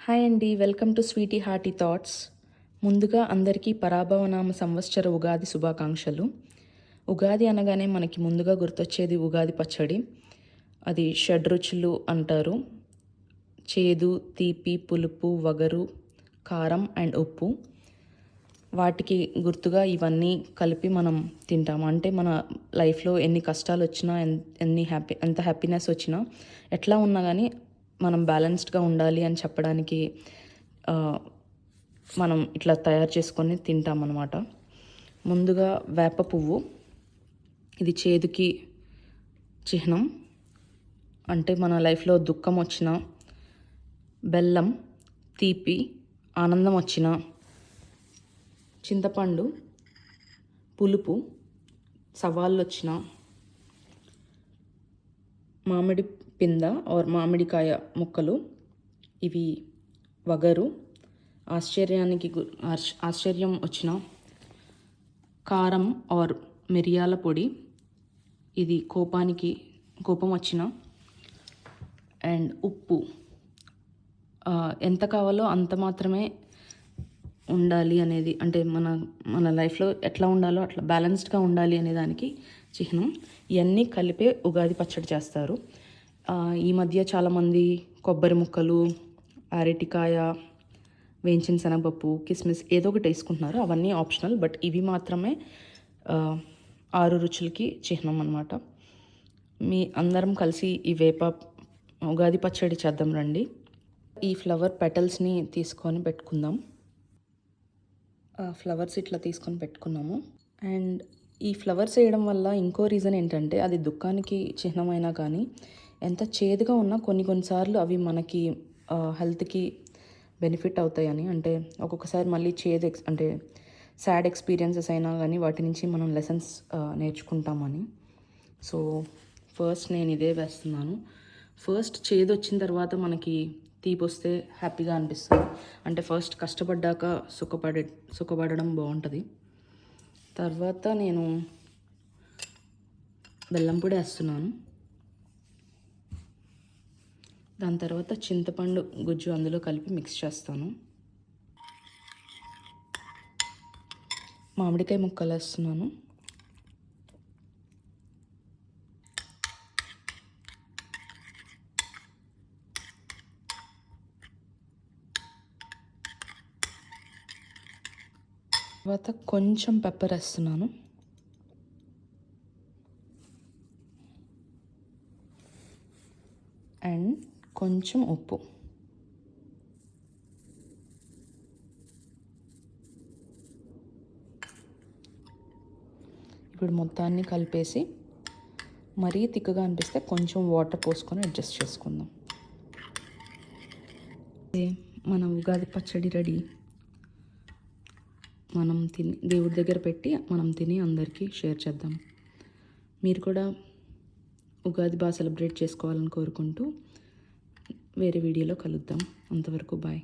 Hi అండి, welcome to sweety hearty thoughts. ముందుగా అందరికీ పరాభవనామ సంవత్సర ఉగాది శుభాకాంక్షలు. ఉగాది అనగానే మనకి ముందుగా గుర్తొచ్చేది ఉగాది పచ్చడి. అది షడ్రుచులు అంటారు. చేదు, తీపి, పులుపు, వగరు, కారం అండ్ ఉప్పు. వాటికి గుర్తుగా ఇవన్నీ కలిపి మనం తింటాము. అంటే మన లైఫ్లో ఎన్ని కష్టాలు వచ్చినా, ఎంత హ్యాపీనెస్ వచ్చినా, ఎట్లా ఉన్నా కానీ మనం బ్యాలెన్స్డ్గా ఉండాలి అని చెప్పడానికి మనం ఇట్లా తయారు చేసుకొని తింటామన్నమాట. ముందుగా వేప పువ్వు, ఇది చేదుకి చిహ్నం. అంటే మన లైఫ్లో దుఃఖం వచ్చినా, బెల్లం తీపి, ఆనందం వచ్చిన, చింతపండు పులుపు, సవాళ్ళు వచ్చిన, మామిడి పింద ఆర్ మామిడికాయ ముక్కలు ఇవి వగరు, ఆశ్చర్యం వచ్చిన, కారం ఆర్ మిరియాల పొడి ఇది కోపం వచ్చిన, అండ్ ఉప్పు ఎంత కావాలో అంత మాత్రమే ఉండాలి అనేది, అంటే మన లైఫ్లో ఎట్లా ఉండాలో అట్లా బ్యాలెన్స్డ్గా ఉండాలి అనే దానికి చిహ్నం. ఇవన్నీ కలిపే ఉగాది పచ్చడి చేస్తారు. ఈ మధ్య చాలామంది కొబ్బరి ముక్కలు, అరటికాయ, వేయించిన శనగపప్పు, కిస్మిస్ ఏదో ఒకటి వేసుకుంటున్నారు. అవన్నీ ఆప్షనల్, బట్ ఇవి మాత్రమే 6 రుచులకి చిహ్నం అన్నమాట. మీ అందరం కలిసి ఈ ఉగాది పచ్చడి చేద్దాం రండి. ఈ ఫ్లవర్ పెటల్స్ని తీసుకొని పెట్టుకుందాం. ఫ్లవర్స్ ఇట్లా తీసుకొని పెట్టుకున్నాము. అండ్ ఈ ఫ్లవర్స్ వేయడం వల్ల ఇంకో రీజన్ ఏంటంటే, అది దుఃఖానికి చిహ్నమైనా కానీ ఎంత చేదుగా ఉన్నా కొన్నిసార్లు అవి మనకి హెల్త్కి బెనిఫిట్ అవుతాయని, అంటే ఒక్కొక్కసారి మళ్ళీ అంటే సాడ్ ఎక్స్పీరియన్సెస్ అయినా కానీ వాటి నుంచి మనం లెసన్స్ నేర్చుకుంటామని. సో ఫస్ట్ నేను ఇదే వేస్తున్నాను. ఫస్ట్ చేదు వచ్చిన తర్వాత మనకి తీపి వస్తే హ్యాపీగా అనిపిస్తుంది. అంటే ఫస్ట్ కష్టపడ్డాక సుఖపడడం బాగుంటుంది. తర్వాత నేను బెల్లం పొడి వేస్తున్నాను. దాని తర్వాత చింతపండు గుజ్జు అందులో కలిపి మిక్స్ చేస్తాను. మామిడికాయ ముక్కలు వేస్తున్నాను. తర్వాత కొంచెం పెప్పర్ వేస్తున్నాను. అండ్ కొంచెం ఉప్పు. ఇప్పుడు మొత్తాన్ని కలిపేసి మరీ తిక్కగా అనిపిస్తే కొంచెం వాటర్ పోసుకొని అడ్జస్ట్ చేసుకుందాం. మన ఉగాది పచ్చడి రెడీ. మనం దేవుడి దగ్గర పెట్టి మనం తిని అందరికీ షేర్ చేద్దాం. మీరు కూడా ఉగాది బాగా సెలబ్రేట్ చేసుకోవాలని కోరుకుంటూ వేరే వీడియోలో కలుద్దాం. అంతవరకు బాయ్.